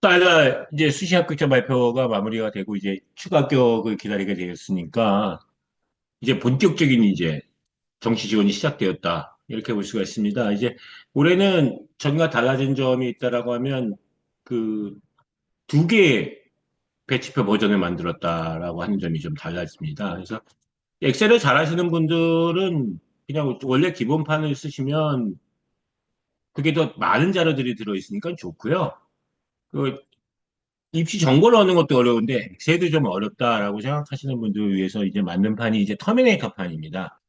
딸 이제 수시 합격자 발표가 마무리가 되고 이제 추가 합격을 기다리게 되었으니까 이제 본격적인 이제 정시 지원이 시작되었다. 이렇게 볼 수가 있습니다. 이제 올해는 전과 달라진 점이 있다라고 하면 그 두 개의 배치표 버전을 만들었다라고 하는 점이 좀 달라집니다. 그래서 엑셀을 잘 하시는 분들은 그냥 원래 기본판을 쓰시면 그게 더 많은 자료들이 들어있으니까 좋고요. 그 입시 정보를 얻는 것도 어려운데 엑셀도 좀 어렵다라고 생각하시는 분들을 위해서 이제 만든 판이 이제 터미네이터 판입니다.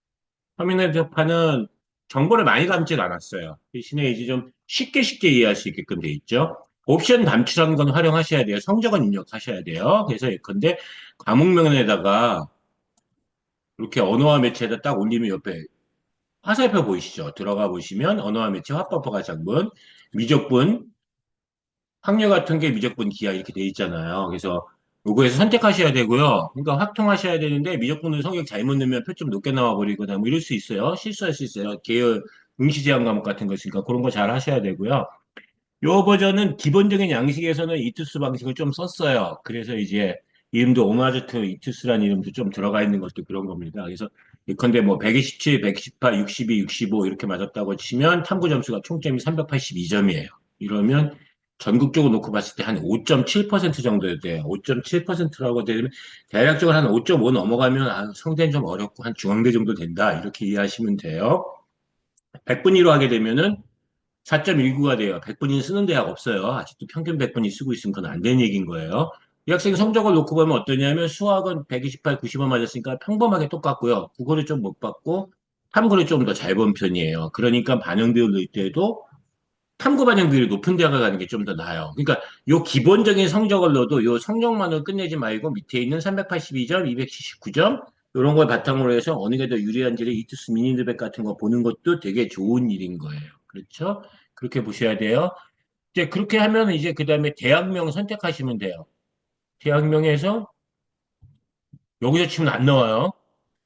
터미네이터 판은 정보를 많이 담질 않았어요. 대신에 이제 좀 쉽게 쉽게 이해할 수 있게끔 돼 있죠. 옵션 단추라는 건 활용하셔야 돼요. 성적은 입력하셔야 돼요. 그래서 예컨대 과목명에다가 이렇게 언어와 매체에다 딱 올리면 옆에 화살표 보이시죠? 들어가 보시면 언어와 매체 화법과 작문, 미적분, 학력 같은 게 미적분 기하 이렇게 돼 있잖아요. 그래서 요거에서 선택하셔야 되고요. 그러니까 확통하셔야 되는데 미적분은 성적 잘못 넣으면 표점 높게 나와 버리거나 뭐 이럴 수 있어요. 실수할 수 있어요. 계열 응시 제한 과목 같은 거 있으니까 그런 거 잘 하셔야 되고요. 요 버전은 기본적인 양식에서는 이투스 방식을 좀 썼어요. 그래서 이제 이름도 오마주 투 이투스라는 이름도 좀 들어가 있는 것도 그런 겁니다. 그래서 예컨대 뭐 127, 118, 62, 65 이렇게 맞았다고 치면 탐구 점수가 총점이 382점이에요. 이러면 전국적으로 놓고 봤을 때 한 5.7% 정도 돼요. 5.7%라고 되면 대략적으로 한 5.5 넘어가면 아, 성대는 좀 어렵고 한 중앙대 정도 된다. 이렇게 이해하시면 돼요. 100분위로 하게 되면은 4.19가 돼요. 100분위 쓰는 대학 없어요. 아직도 평균 100분위 쓰고 있으면 그건 안 되는 얘기인 거예요. 이 학생 성적을 놓고 보면 어떠냐면 수학은 128, 90원 맞았으니까 평범하게 똑같고요. 국어를 좀 못 받고 탐구를 좀 더 잘 본 편이에요. 그러니까 반영 비율일 때도 탐구 반영 비율이 높은 대학을 가는 게 좀 더 나아요. 그러니까 요 기본적인 성적을 넣어도 요 성적만을 끝내지 말고 밑에 있는 382점, 279점 이런 걸 바탕으로 해서 어느 게 더 유리한지를 이투스 미니드백 같은 거 보는 것도 되게 좋은 일인 거예요. 그렇죠? 그렇게 보셔야 돼요. 이제 그렇게 하면 이제 그 다음에 대학명 선택하시면 돼요. 대학명에서 여기서 치면 안 나와요.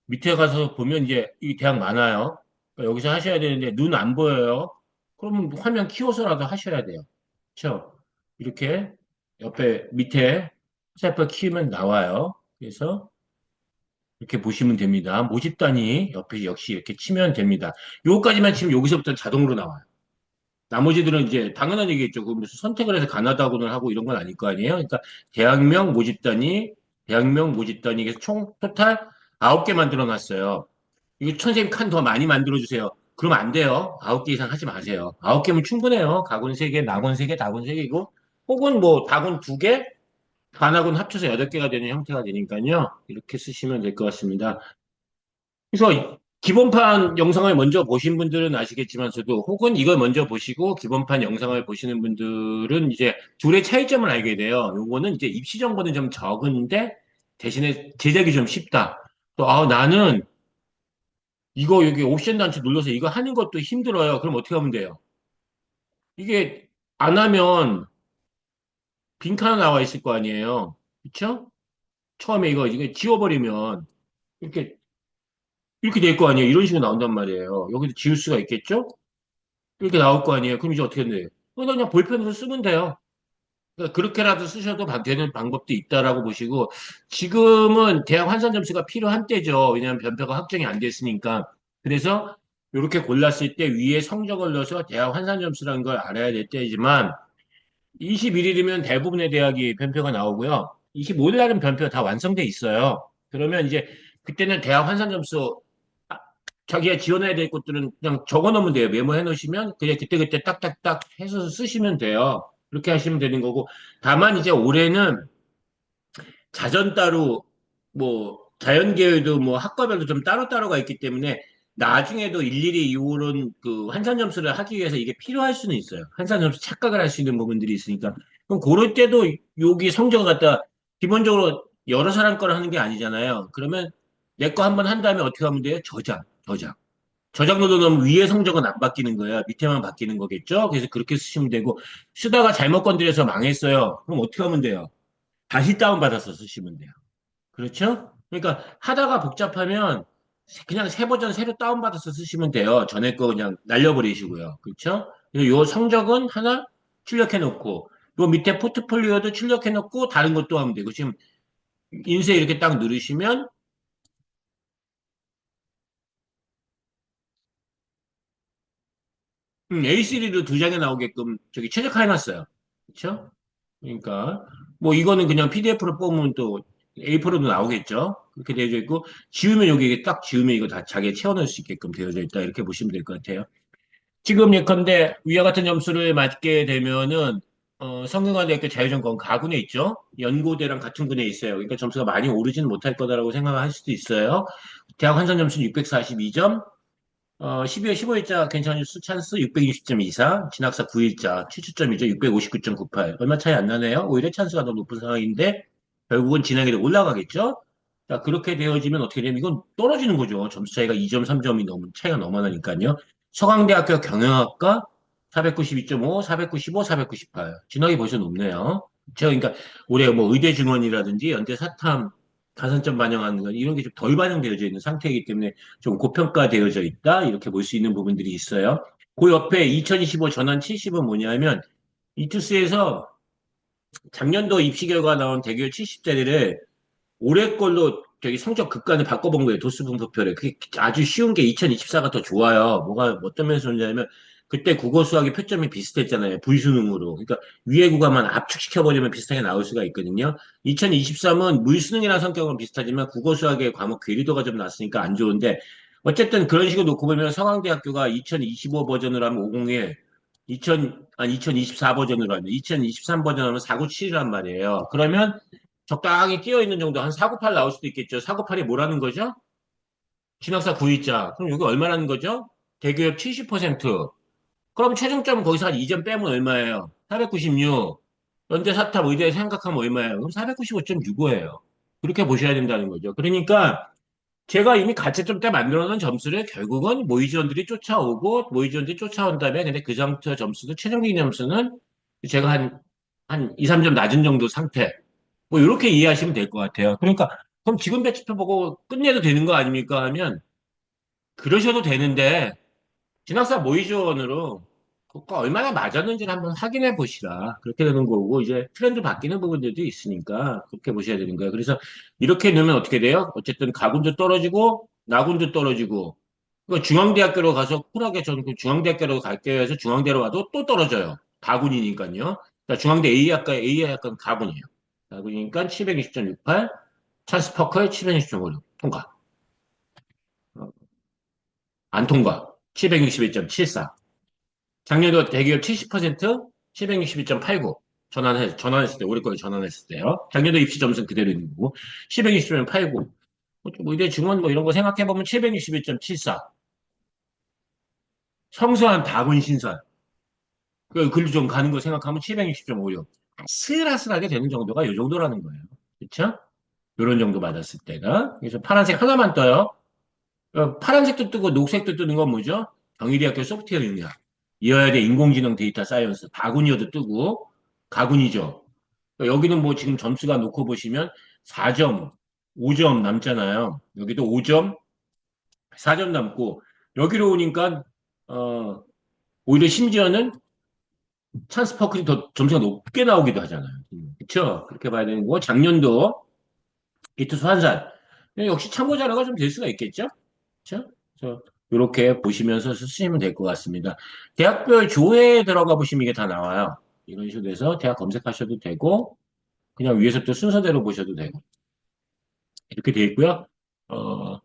밑에 가서 보면 이제 이 대학 많아요. 그러니까 여기서 하셔야 되는데 눈 안 보여요. 그러면 화면 키워서라도 하셔야 돼요. 그렇죠? 이렇게 옆에 밑에 화살표 키우면 나와요. 그래서 이렇게 보시면 됩니다. 모집 단위 옆에 역시 이렇게 치면 됩니다. 요거까지만 치면 여기서부터 자동으로 나와요. 나머지들은 이제 당연한 얘기겠죠. 그 무슨 선택을 해서 가나다군을 하고 이런 건 아닐 거 아니에요. 그러니까 대학명 모집 단위, 대학명 모집 단위, 그래서 총 토탈 9개 만들어 놨어요. 이거 선생님 칸 더 많이 만들어 주세요. 그러면 안 돼요. 9개 이상 하지 마세요. 9개면 충분해요. 가군 3개, 낙원 3개, 다군 3개고 혹은 뭐 다군 2개, 반학군 합쳐서 8개가 되는 형태가 되니까요. 이렇게 쓰시면 될 것 같습니다. 그래서 기본판 영상을 먼저 보신 분들은 아시겠지만서도 혹은 이걸 먼저 보시고 기본판 영상을 보시는 분들은 이제 둘의 차이점을 알게 돼요. 요거는 이제 입시 정보는 좀 적은데 대신에 제작이 좀 쉽다. 또 나는 이거 여기 옵션 단추 눌러서 이거 하는 것도 힘들어요. 그럼 어떻게 하면 돼요? 이게 안 하면 빈칸 나와 있을 거 아니에요. 그쵸? 처음에 이거 지워버리면 이렇게 이렇게 될 거 아니에요. 이런 식으로 나온단 말이에요. 여기도 지울 수가 있겠죠? 이렇게 나올 거 아니에요. 그럼 이제 어떻게 돼요? 그냥 볼펜으로 쓰면 돼요. 그러니까 그렇게라도 쓰셔도 되는 방법도 있다라고 보시고, 지금은 대학 환산 점수가 필요한 때죠. 왜냐하면 변표가 확정이 안 됐으니까. 그래서 이렇게 골랐을 때 위에 성적을 넣어서 대학 환산 점수라는 걸 알아야 될 때이지만, 21일이면 대부분의 대학이 변표가 나오고요. 25일 날은 변표가 다 완성돼 있어요. 그러면 이제 그때는 대학 환산 점수 자기가 지원해야 될 것들은 그냥 적어 놓으면 돼요. 메모해 놓으시면 그냥 그때그때 딱딱딱 해서 쓰시면 돼요. 그렇게 하시면 되는 거고. 다만 이제 올해는 자전 따로 뭐 자연계열도 뭐 학과별로 좀 따로따로가 있기 때문에 나중에도 일일이 이런 그 환산 점수를 하기 위해서 이게 필요할 수는 있어요. 환산 점수 착각을 할 수 있는 부분들이 있으니까. 그럼 그럴 때도 여기 성적을 갖다 기본적으로 여러 사람 거를 하는 게 아니잖아요. 그러면 내 거 한번 한 다음에 어떻게 하면 돼요? 저장. 저장로도 넣으면 위에 성적은 안 바뀌는 거야. 밑에만 바뀌는 거겠죠? 그래서 그렇게 쓰시면 되고, 쓰다가 잘못 건드려서 망했어요. 그럼 어떻게 하면 돼요? 다시 다운받아서 쓰시면 돼요. 그렇죠? 그러니까 하다가 복잡하면 그냥 새 버전 새로 다운받아서 쓰시면 돼요. 전에 거 그냥 날려버리시고요. 그렇죠? 그리고 요 성적은 하나 출력해 놓고, 요 밑에 포트폴리오도 출력해놓고 다른 것도 하면 되고, 지금 인쇄 이렇게 딱 누르시면, A3로 두 장에 나오게끔 저기 최적화해놨어요. 그렇죠? 그러니까 뭐 이거는 그냥 PDF로 뽑으면 또 A4로도 나오겠죠. 그렇게 되어져 있고 지우면 여기 딱 지우면 이거 다 자기가 채워넣을 수 있게끔 되어져 있다 이렇게 보시면 될 것 같아요. 지금 예컨대 위와 같은 점수를 맞게 되면은 성균관대학교 자유전공 가군에 있죠. 연고대랑 같은 군에 있어요. 그러니까 점수가 많이 오르지는 못할 거다라고 생각할 수도 있어요. 대학 환산 점수는 642점, 12월 15일자 괜찮은 수 찬스 620점 이상, 진학사 9일자 최초점이죠. 659.98. 얼마 차이 안 나네요. 오히려 찬스가 더 높은 상황인데, 결국은 진학에도 올라가겠죠? 자, 그렇게 되어지면 어떻게 되면 이건 떨어지는 거죠. 점수 차이가 2점, 3점이 너무, 차이가 너무 나니까요. 서강대학교 경영학과 492.5, 495, 498. 진학이 벌써 높네요. 제가 그러니까 올해 뭐 의대 증원이라든지 연대 사탐 가산점 반영하는 건 이런 게 좀 덜 반영되어져 있는 상태이기 때문에 좀 고평가되어져 있다 이렇게 볼 수 있는 부분들이 있어요. 그 옆에 2025 전환 70은 뭐냐면 이투스에서 작년도 입시 결과 나온 대결 70자리를 올해 걸로 저기 성적 극단을 바꿔본 거예요. 도수 분포표를. 그게 아주 쉬운 게 2024가 더 좋아요. 뭐가 어떤 면에서 좋냐면 그때 국어 수학의 표점이 비슷했잖아요. 불수능으로. 그러니까 위에 구간만 압축시켜버리면 비슷하게 나올 수가 있거든요. 2023은 물수능이라는 성격은 비슷하지만 국어 수학의 과목 괴리도가 좀 낮으니까 안 좋은데 어쨌든 그런 식으로 놓고 보면 서강대학교가 2025 버전으로 하면 501, 2024 버전으로 하면 2023 버전으로 하면 497이란 말이에요. 그러면 적당히 끼어 있는 정도 한 498 나올 수도 있겠죠. 498이 뭐라는 거죠? 진학사 9일자. 그럼 여기 얼마라는 거죠? 대교협 70%. 그럼 최종점은 거기서 한 2점 빼면 얼마예요? 496. 연대 사탑 의대 생각하면 얼마예요? 그럼 495.65예요. 그렇게 보셔야 된다는 거죠. 그러니까 제가 이미 가채점 때 만들어 놓은 점수를 결국은 모의지원들이 쫓아오고 모의지원들이 쫓아온 다음에 근데 그 점수 점수도 최종적인 점수는 제가 한 2, 3점 낮은 정도 상태. 뭐 이렇게 이해하시면 될 것 같아요. 그러니까 그럼 지금 배치표 보고 끝내도 되는 거 아닙니까 하면 그러셔도 되는데 진학사 모의 지원으로 그거 얼마나 맞았는지를 한번 확인해 보시라. 그렇게 되는 거고 이제 트렌드 바뀌는 부분들도 있으니까 그렇게 보셔야 되는 거예요. 그래서 이렇게 넣으면 어떻게 돼요? 어쨌든 가군도 떨어지고 나군도 떨어지고 그 중앙대학교로 가서 쿨하게 저는 그 중앙대학교로 갈게요 해서 중앙대로 와도 또 떨어져요. 가군이니까요. 그러니까 중앙대 A학과는 가군이에요. 가군이니까 720.68, 찰스 퍼커의 720.56 통과. 어, 안 통과. 761.74. 작년도 대기업 70%, 762.89. 전환했을 때, 우리 거에 전환했을 때요. 작년도 입시 점수는 그대로 있는 거고, 760.89. 뭐, 이대 증원 뭐 이런 거 생각해보면 761.74. 성수한 다군 신설. 글로 좀 가는 거 생각하면 760.56. 아슬아슬하게 되는 정도가 이 정도라는 거예요. 그쵸? 이런 정도 받았을 때가. 그래서 파란색 하나만 떠요. 파란색도 뜨고 녹색도 뜨는 건 뭐죠? 경희대학교 소프트웨어 능력. 이어야대 인공지능 데이터 사이언스. 다군이어도 뜨고, 가군이죠. 그러니까 여기는 뭐 지금 점수가 놓고 보시면 4점, 5점 남잖아요. 여기도 5점, 4점 남고, 여기로 오니까, 어, 오히려 심지어는 찬스 퍼클이 더 점수가 높게 나오기도 하잖아요. 그쵸? 그렇게 봐야 되는 거고, 작년도 이투수 환산. 역시 참고 자료가 좀 될 수가 있겠죠? 그렇죠? 그래서 이렇게 보시면서 쓰시면 될 것 같습니다. 대학별 조회에 들어가 보시면 이게 다 나와요. 이런 식으로 해서 대학 검색하셔도 되고 그냥 위에서부터 순서대로 보셔도 되고 이렇게 되어 있고요. 어,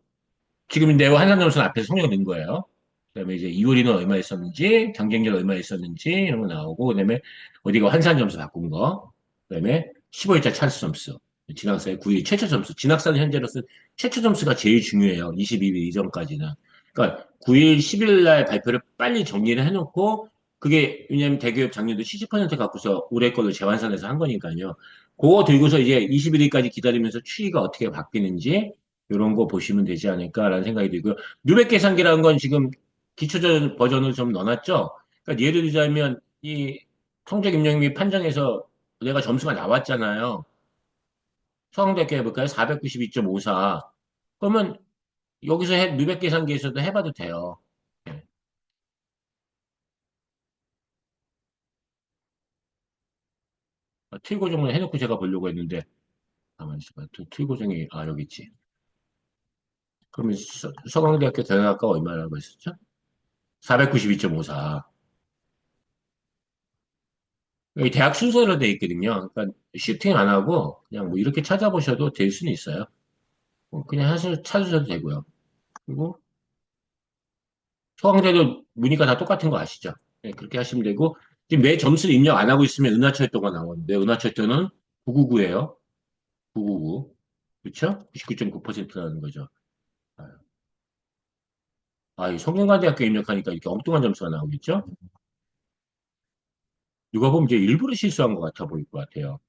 지금 내와 한산 점수는 앞에서 성적을 넣은 거예요. 그다음에 이제 이효리는 얼마 있었는지, 경쟁률 얼마 있었는지 이런 거 나오고 그다음에 어디가 환산 점수 바꾼 거, 그다음에 15일자 찬스 점수, 진학사의 9일 최초 점수. 진학사는 현재로서 최초 점수가 제일 중요해요. 22일 이전까지는. 그러니까 9일, 10일 날 발표를 빨리 정리를 해놓고 그게 왜냐하면 대기업 작년도 70% 갖고서 올해 걸로 재환산해서 한 거니까요. 그거 들고서 이제 21일까지 기다리면서 추이가 어떻게 바뀌는지 이런 거 보시면 되지 않을까라는 생각이 들고요. 누백 계산기라는 건 지금 기초전 버전을 좀 넣어놨죠. 그러니까 예를 들자면 이 성적 입력 및 판정에서 내가 점수가 나왔잖아요. 서강대학교 해볼까요? 492.54. 그러면 여기서 누백 계산기에서도 해봐도 돼요. 예. 틀 고정을 해놓고 제가 보려고 했는데, 가만히 있어봐. 틀 고정이, 여기 있지. 그러면 서강대학교 경영학과 얼마라고 했었죠? 492.54. 여기 대학 순서로 돼 있거든요. 그러니까 슈팅 안 하고 그냥 뭐 이렇게 찾아보셔도 될 수는 있어요. 그냥 찾으셔도 되고요. 그리고 서강대도 문의가 다 똑같은 거 아시죠? 네, 그렇게 하시면 되고 지금 매 점수를 입력 안 하고 있으면 은하철도가 나오는데 은하철도는 999예요. 999. 그렇죠? 99.9%라는 거죠. 이 성균관대학교 입력하니까 이렇게 엉뚱한 점수가 나오겠죠? 누가 보면 이제 일부러 실수한 것 같아 보일 것 같아요.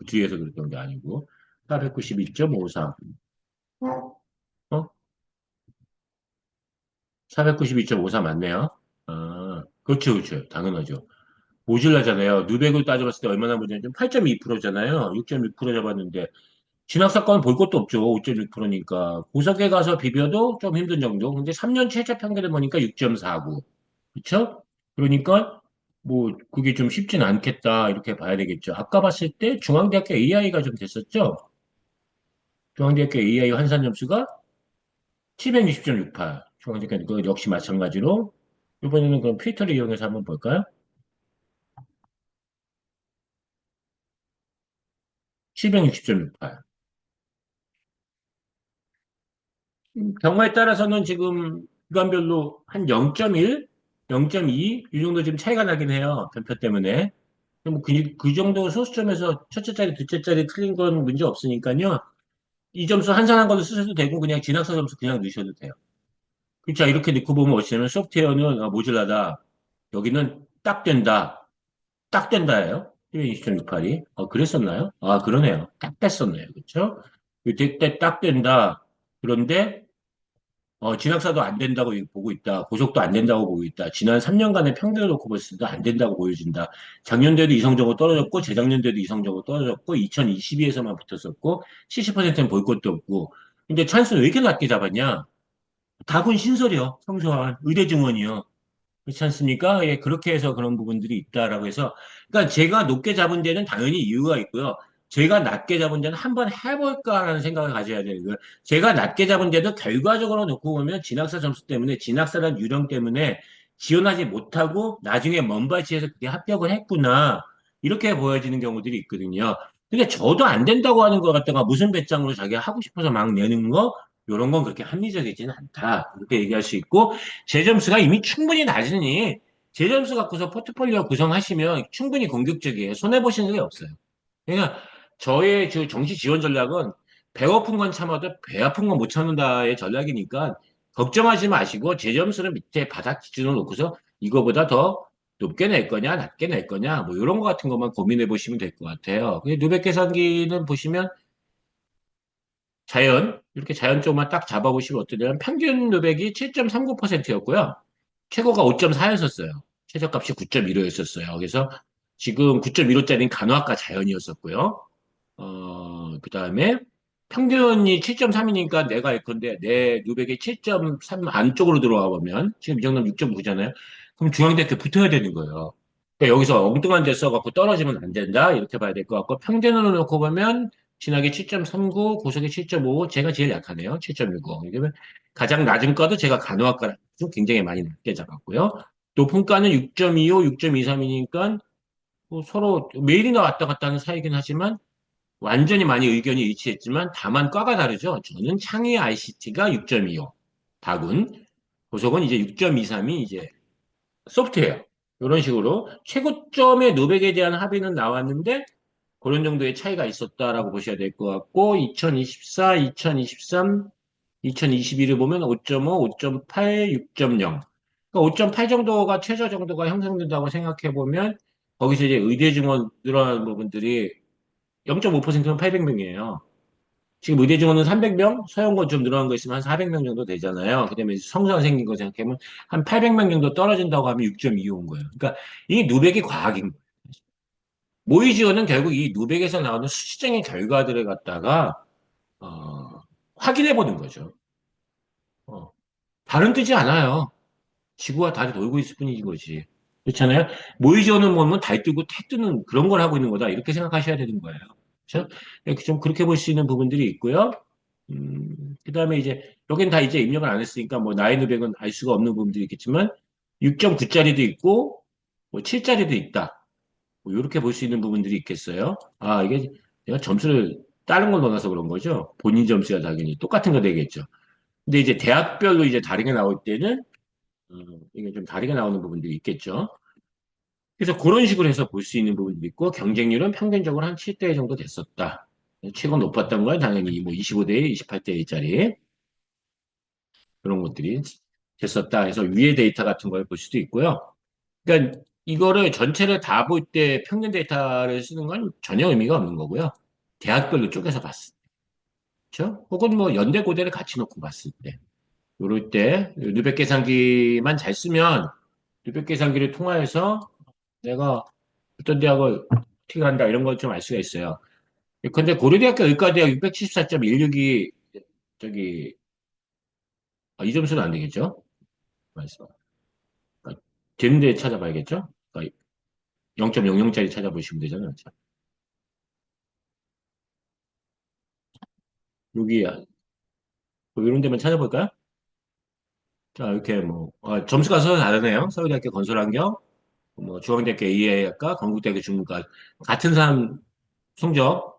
뒤에서 그랬던 게 아니고. 492.54. 어? 492.54 맞네요. 그렇죠, 그렇죠. 당연하죠. 모질라잖아요. 누백을 따져봤을 때 얼마나 모질라냐면 8.2%잖아요. 6.6% 잡았는데 진학사건은 볼 것도 없죠. 5.6%니까. 고석에 가서 비벼도 좀 힘든 정도. 근데 3년 최저 평균을 보니까 6.49. 그쵸? 그러니까 뭐 그게 좀 쉽진 않겠다 이렇게 봐야 되겠죠. 아까 봤을 때 중앙대학교 AI가 좀 됐었죠. 중앙대학교 AI 환산 점수가 760.68. 중앙대학교 그 역시 마찬가지로 이번에는 그럼 필터를 이용해서 한번 볼까요? 760.68. 경우에 따라서는 지금 기관별로 한 0.1, 0.2 이 정도 지금 차이가 나긴 해요. 변표 때문에. 그 정도 소수점에서 첫째 자리, 둘째 자리 틀린 건 문제 없으니까요. 이 점수 한산한 걸로 쓰셔도 되고 그냥 진학사 점수 그냥 넣으셔도 돼요. 그렇죠. 이렇게 넣고 보면 어찌냐면 소프트웨어는 모질라다. 여기는 딱 된다. 딱 된다예요. 20.68이. 그랬었나요? 그러네요. 딱 됐었네요. 그렇죠? 이때 딱 된다. 그런데 진학사도 안 된다고 보고 있다. 고속도 안 된다고 보고 있다. 지난 3년간의 평균을 놓고 봤을 때 안 된다고 보여진다. 작년도에도 이성적으로 떨어졌고, 재작년도에도 이성적으로 떨어졌고, 2022에서만 붙었었고, 70%는 볼 것도 없고. 근데 찬스는 왜 이렇게 낮게 잡았냐? 답은 신설이요. 성소한 의대 증원이요. 그렇지 않습니까? 예, 그렇게 해서 그런 부분들이 있다라고 해서. 그러니까 제가 높게 잡은 데는 당연히 이유가 있고요. 제가 낮게 잡은 데는 한번 해볼까라는 생각을 가져야 되는 거예요. 제가 낮게 잡은 데도 결과적으로 놓고 보면 진학사 점수 때문에, 진학사란 유령 때문에 지원하지 못하고 나중에 먼발치에서 그게 합격을 했구나. 이렇게 보여지는 경우들이 있거든요. 근데 저도 안 된다고 하는 것 같다가 무슨 배짱으로 자기가 하고 싶어서 막 내는 거, 이런 건 그렇게 합리적이지는 않다. 이렇게 얘기할 수 있고, 제 점수가 이미 충분히 낮으니 제 점수 갖고서 포트폴리오 구성하시면 충분히 공격적이에요. 손해보시는 게 없어요. 그러니까 저의 정시 지원 전략은 배고픈 건 참아도 배 아픈 건 못 참는다의 전략이니까 걱정하지 마시고 제 점수는 밑에 바닥 기준으로 놓고서 이거보다 더 높게 낼 거냐, 낮게 낼 거냐, 뭐 이런 거 같은 것만 고민해 보시면 될 것 같아요. 누백 계산기는 보시면 이렇게 자연 쪽만 딱 잡아보시면 어떠냐면 평균 누백이 7.39%였고요. 최고가 5.4였었어요. 최저값이 9.15였었어요. 그래서 지금 9.15짜리는 간호학과 자연이었었고요. 그 다음에 평균이 7.3이니까 내가 알 건데 내 누백이 7.3 안쪽으로 들어와 보면 지금 이 정도면 6.9잖아요. 그럼 중앙대학교 붙어야 되는 거예요. 그러니까 여기서 엉뚱한 데 써갖고 떨어지면 안 된다. 이렇게 봐야 될 것 같고 평균으로 놓고 보면 진학이 7.39, 고속이 7.5, 제가 제일 약하네요. 7.65. 이러면 가장 낮은 과도 제가 간호학과랑 굉장히 많이 낮게 잡았고요. 높은 과는 6.25, 6.23이니까 서로 매일이나 왔다 갔다 하는 사이긴 하지만 완전히 많이 의견이 일치했지만 다만 과가 다르죠. 저는 창의 ICT가 6.25, 다군, 고속은 이제 6.23이 이제 소프트웨어. 이런 식으로 최고점의 노백에 대한 합의는 나왔는데 그런 정도의 차이가 있었다라고 보셔야 될 것 같고 2024, 2023, 2022를 보면 5.5, 5.8, 6.0. 그러니까 5.8 정도가 최저 정도가 형성된다고 생각해 보면 거기서 이제 의대 증원 늘어나는 부분들이 0.5%면 800명이에요. 지금 의대 증원은 300명, 서영고 좀 늘어난 거 있으면 한 400명 정도 되잖아요. 그다음에 성수가 생긴 거 생각하면 한 800명 정도 떨어진다고 하면 6.25 온 거예요. 그러니까 이 누백이 과학인 거예요. 모의 지원은 결국 이 누백에서 나오는 수치적인 결과들을 갖다가 어, 확인해 보는 거죠. 어, 다른 뜻이 않아요. 지구와 달이 돌고 있을 뿐이지 거지. 그렇잖아요. 모의지원은 뭐면 달 뜨고 태 뜨는 그런 걸 하고 있는 거다. 이렇게 생각하셔야 되는 거예요. 그렇죠? 네, 좀 그렇게 볼 수 있는 부분들이 있고요. 그다음에 이제 여긴 다 이제 입력을 안 했으니까 뭐 나이 누백은 알 수가 없는 부분들이 있겠지만 6.9짜리도 있고 뭐 7짜리도 있다. 뭐 이렇게 볼 수 있는 부분들이 있겠어요. 아, 이게 내가 점수를 다른 걸 넣어놔서 그런 거죠. 본인 점수가 당연히 똑같은 거 되겠죠. 근데 이제 대학별로 이제 다르게 나올 때는 이게 좀 다르게 나오는 부분들이 있겠죠. 그래서 그런 식으로 해서 볼 수 있는 부분도 있고 경쟁률은 평균적으로 한 7대 정도 됐었다. 최고 높았던 건 당연히 뭐 25대 28대 1짜리 그런 것들이 됐었다. 해서 위의 데이터 같은 걸 볼 수도 있고요. 그러니까 이거를 전체를 다 볼 때 평균 데이터를 쓰는 건 전혀 의미가 없는 거고요. 대학별로 쪼개서 봤을 때, 그렇죠? 혹은 뭐 연대 고대를 같이 놓고 봤을 때, 요럴 때 누적 계산기만 잘 쓰면 누적 계산기를 통화해서 내가 어떤 대학을 어떻게 간다 이런 걸 좀 알 수가 있어요. 근데 고려대학교 의과대학 674.16이 저기 이 점수는 안 되겠죠? 말씀. 되는데 찾아봐야겠죠? 그러니까 0.00짜리 찾아보시면 되잖아요. 자, 여기 뭐 이런 데만 찾아볼까요? 자, 이렇게 뭐 점수가 서로 다르네요. 서울대학교 건설환경, 뭐 중앙대학교 AI학과, 건국대학교 중문과 같은 사람 성적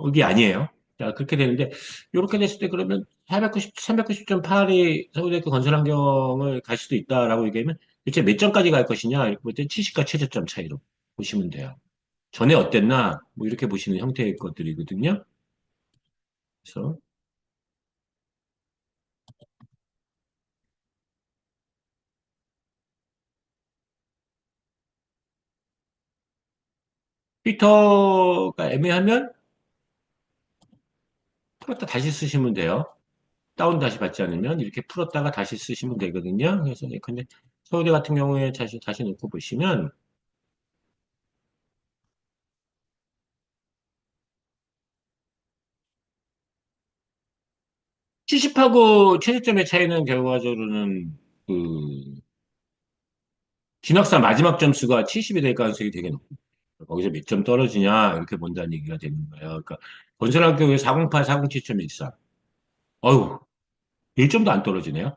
이게 아니에요. 자, 그렇게 되는데, 이렇게 됐을 때 그러면 390.8이 서울대학교 건설환경을 갈 수도 있다라고 얘기하면, 대체 몇 점까지 갈 것이냐, 이렇게 볼 때 70과 최저점 차이로 보시면 돼요. 전에 어땠나, 뭐 이렇게 보시는 형태의 것들이거든요. 그래서, 필터가 애매하면, 풀었다 다시 쓰시면 돼요. 다운 다시 받지 않으면, 이렇게 풀었다가 다시 쓰시면 되거든요. 그래서, 근데 서울대 같은 경우에 다시 놓고 보시면, 70하고 최저점의 차이는 결과적으로는 그 진학사 마지막 점수가 70이 될 가능성이 되게 높고 거기서 몇 점 떨어지냐 이렇게 본다는 얘기가 되는 거예요. 그러니까 건설학교에 408, 407.14. 어휴, 1점도 안 떨어지네요.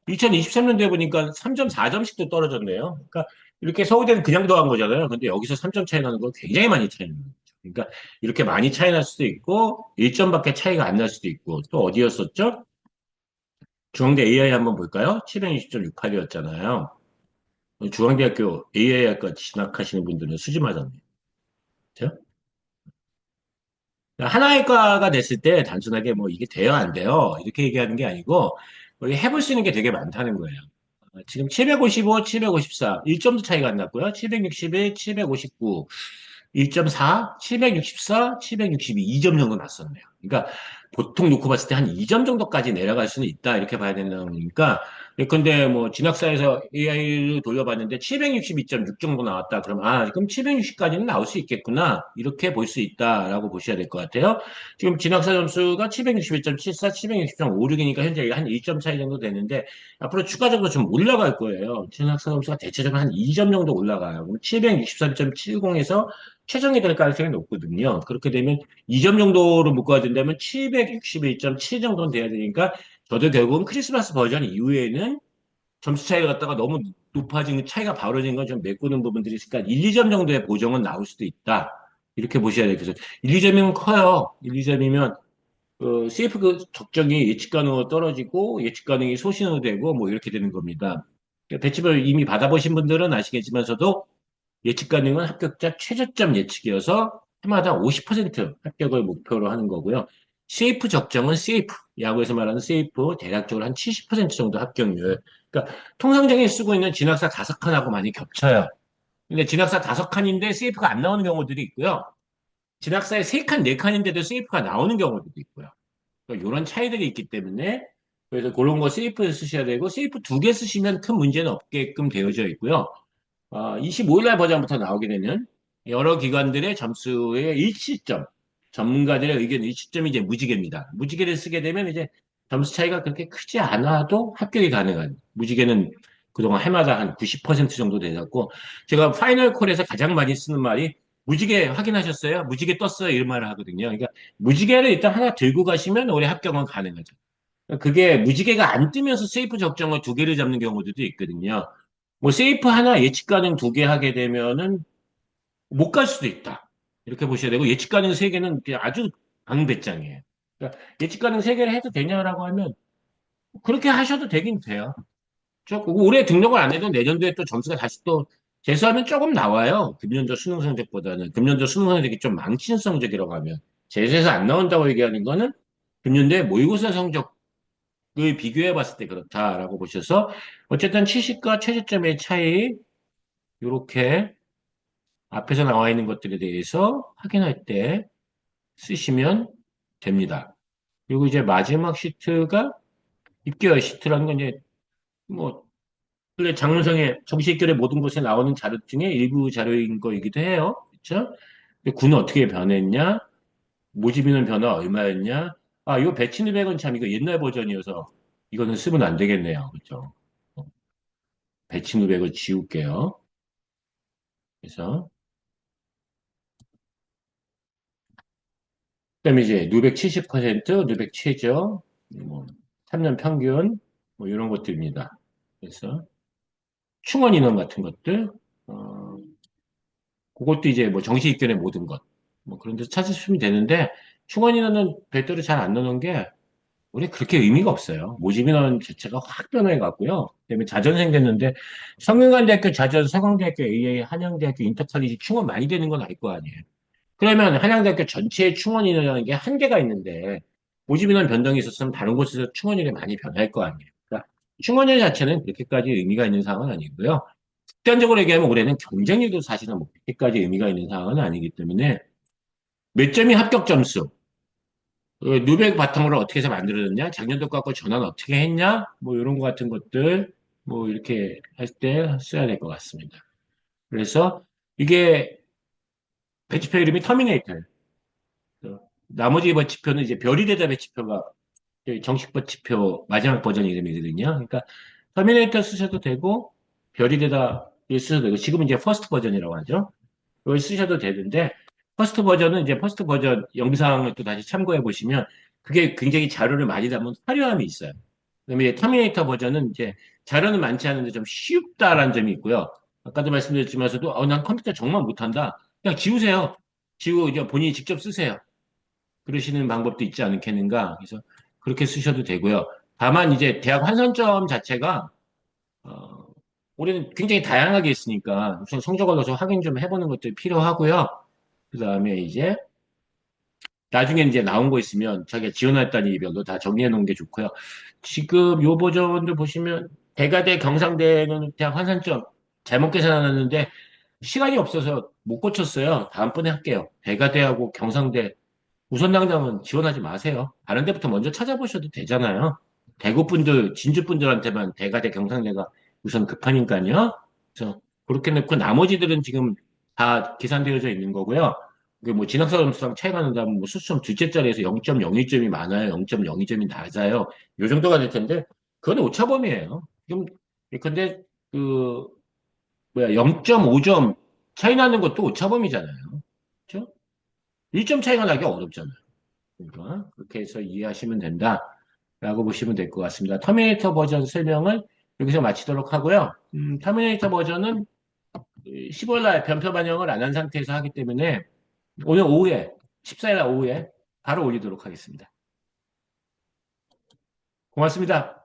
2023년도에 보니까 3.4점씩도 떨어졌네요. 그러니까 이렇게 서울대는 그냥 더한 거잖아요. 근데 여기서 3점 차이 나는 거 굉장히 많이 차이 나는 거죠. 그러니까 이렇게 많이 차이 날 수도 있고 1점밖에 차이가 안 날 수도 있고 또 어디였었죠? 중앙대 AI 한번 볼까요? 720.68이었잖아요. 중앙대학교 AI학과 진학하시는 분들은 수지 맞았네요. 그죠? 하나의 과가 됐을 때 단순하게 뭐 이게 돼요, 안 돼요? 이렇게 얘기하는 게 아니고 우리 해볼 수 있는 게 되게 많다는 거예요. 지금 755, 754, 1점도 차이가 안 났고요. 761, 759, 1.4, 764, 762, 2점 정도 났었네요. 그러니까 보통 놓고 봤을 때 한 2점 정도까지 내려갈 수는 있다. 이렇게 봐야 된다는 거니까. 근데 뭐 진학사에서 AI를 돌려봤는데 762.6 정도 나왔다. 그럼 760까지는 나올 수 있겠구나. 이렇게 볼 수 있다라고 보셔야 될 것 같아요. 지금 진학사 점수가 761.74, 760.56이니까 현재 한 1점 차이 정도 되는데 앞으로 추가적으로 좀 올라갈 거예요. 진학사 점수가 대체적으로 한 2점 정도 올라가요. 763.70에서 최종이 될 가능성이 높거든요. 그렇게 되면 2점 정도로 묶어야 된다면 761.7 정도는 돼야 되니까 저도 결국은 크리스마스 버전 이후에는 점수 차이가 갖다가 너무 높아진 차이가 벌어진 건 좀 메꾸는 부분들이 있으니까 1, 2점 정도의 보정은 나올 수도 있다. 이렇게 보셔야 돼요. 그래서 1, 2점이면 커요. 1, 2점이면 CF 그 적정이 예측 가능으로 떨어지고 예측 가능이 소신으로 되고 뭐 이렇게 되는 겁니다. 배치벌 이미 받아보신 분들은 아시겠지만서도 예측 가능은 합격자 최저점 예측이어서 해마다 50% 합격을 목표로 하는 거고요. 세이프 적정은 세이프, 야구에서 말하는 세이프, 대략적으로 한 70% 정도 합격률. 그러니까 통상적인 쓰고 있는 진학사 5칸하고 많이 겹쳐요. 근데 진학사 5칸인데 세이프가 안 나오는 경우들이 있고요. 진학사에 3칸, 4칸인데도 세이프가 나오는 경우들도 있고요. 그러니까 이런 차이들이 있기 때문에 그래서 그런 거 세이프 쓰셔야 되고 세이프 2개 쓰시면 큰 문제는 없게끔 되어져 있고요. 25일 날 버전부터 나오게 되는 여러 기관들의 점수의 일치점, 전문가들의 의견 일치점이 이제 무지개입니다. 무지개를 쓰게 되면 이제 점수 차이가 그렇게 크지 않아도 합격이 가능한, 무지개는 그동안 해마다 한 90% 정도 되었고, 제가 파이널 콜에서 가장 많이 쓰는 말이 무지개 확인하셨어요? 무지개 떴어요? 이런 말을 하거든요. 그러니까 무지개를 일단 하나 들고 가시면 올해 합격은 가능하죠. 그게 무지개가 안 뜨면서 세이프 적정을 두 개를 잡는 경우들도 있거든요. 뭐 세이프 하나 예측 가능 두 개 하게 되면은 못 갈 수도 있다. 이렇게 보셔야 되고 예측 가능 세 개는 그냥 아주 강배짱이에요. 그러니까 예측 가능 세 개를 해도 되냐라고 하면 그렇게 하셔도 되긴 돼요. 올해 등록을 안 해도 내년도에 또 점수가 다시 또 재수하면 조금 나와요. 금년도 수능 성적보다는. 금년도 수능 성적이 좀 망친 성적이라고 하면. 재수해서 안 나온다고 얘기하는 거는 금년도에 모의고사 성적을 비교해 봤을 때 그렇다라고 보셔서 어쨌든 70과 최저점의 차이, 이렇게 앞에서 나와 있는 것들에 대해서 확인할 때 쓰시면 됩니다. 그리고 이제 마지막 시트가 입결 시트라는 건 이제 뭐 원래 장문성의 정시 입결의 모든 곳에 나오는 자료 중에 일부 자료인 거이기도 해요. 그렇죠? 군은 어떻게 변했냐? 모집인원 변화 얼마였냐? 아, 이거 배치누백은 참 이거 옛날 버전이어서 이거는 쓰면 안 되겠네요. 그렇죠? 배치누백을 지울게요. 그래서 그다음에 이제 누백 70%, 누백 최저, 뭐 3년 평균 뭐 이런 것들입니다. 그래서 충원 인원 같은 것들, 어, 그것도 이제 뭐 정시 입결의 모든 것, 뭐 그런 데서 찾으시면 되는데, 충원 인원은 별도로 잘 안 넣는 게, 우리 그렇게 의미가 없어요. 모집 인원 자체가 확 변해 갔고요. 그다음에 자전생 됐는데, 성균관대학교 자전, 서강대학교 AA, 한양대학교 인터칼리지 충원 많이 되는 건 알 거 아니에요. 그러면 한양대학교 전체의 충원 인원이라는 게 한계가 있는데, 모집 인원 변동이 있었으면 다른 곳에서 충원 인원이 많이 변할 거 아니에요. 그러니까 충원 인원 자체는 그렇게까지 의미가 있는 상황은 아니고요. 극단적으로 얘기하면 올해는 경쟁률도 사실은 뭐 그렇게까지 의미가 있는 상황은 아니기 때문에 몇 점이 합격 점수, 누백 바탕으로 어떻게 해서 만들어졌냐, 작년도 갖고 전환 어떻게 했냐, 뭐 이런 거 같은 것들 뭐 이렇게 할 때 써야 될 것 같습니다. 그래서 이게 배치표 이름이 터미네이터. 나머지 배치표는 이제 별이 되다 배치표가 정식 배치표 마지막 버전 이름이거든요. 그러니까 터미네이터 쓰셔도 되고 별이 되다 쓰셔도 되고 지금은 이제 퍼스트 버전이라고 하죠. 이걸 쓰셔도 되는데, 퍼스트 버전은 이제 퍼스트 버전 영상을 또 다시 참고해 보시면 그게 굉장히 자료를 많이 담은 화려함이 있어요. 그다음에 이제 터미네이터 버전은 이제 자료는 많지 않은데 좀 쉽다라는 점이 있고요. 아까도 말씀드렸지만서도 난 컴퓨터 정말 못한다. 그냥 지우세요. 지우고 이제 본인이 직접 쓰세요. 그러시는 방법도 있지 않겠는가. 그래서 그렇게 쓰셔도 되고요. 다만 이제 대학 환산점 자체가 어, 올해는 굉장히 다양하게 있으니까 우선 성적을 넣어서 확인 좀 해보는 것도 필요하고요. 그 다음에 이제 나중에 이제 나온 거 있으면 자기가 지원했다는 이별로 다 정리해 놓은 게 좋고요. 지금 요 버전도 보시면 대가대 경상대는 대학 환산점 잘못 계산하는데 시간이 없어서 못 고쳤어요. 다음번에 할게요. 대가대하고 경상대 우선 당장은 지원하지 마세요. 다른 데부터 먼저 찾아보셔도 되잖아요. 대구 분들, 진주 분들한테만 대가대 경상대가 우선 급하니까요. 그래서 그렇게 넣고 나머지들은 지금 다 계산되어져 있는 거고요. 그게 뭐 진학사 점수랑 차이가 난다면 뭐 수점 둘째 자리에서 0.02점이 많아요. 0.02점이 낮아요. 요 정도가 될 텐데 그건 오차범위예요. 지금 근데 그 뭐야 0.5점 차이 나는 것도 오차범위잖아요. 그렇죠? 1점 차이가 나기 어렵잖아요. 그러니까 그렇게 해서 이해하시면 된다라고 보시면 될 것 같습니다. 터미네이터 버전 설명을 여기서 마치도록 하고요. 터미네이터 버전은 15일 날 변표 반영을 안 한 상태에서 하기 때문에 오늘 오후에 14일 날 오후에 바로 올리도록 하겠습니다. 고맙습니다.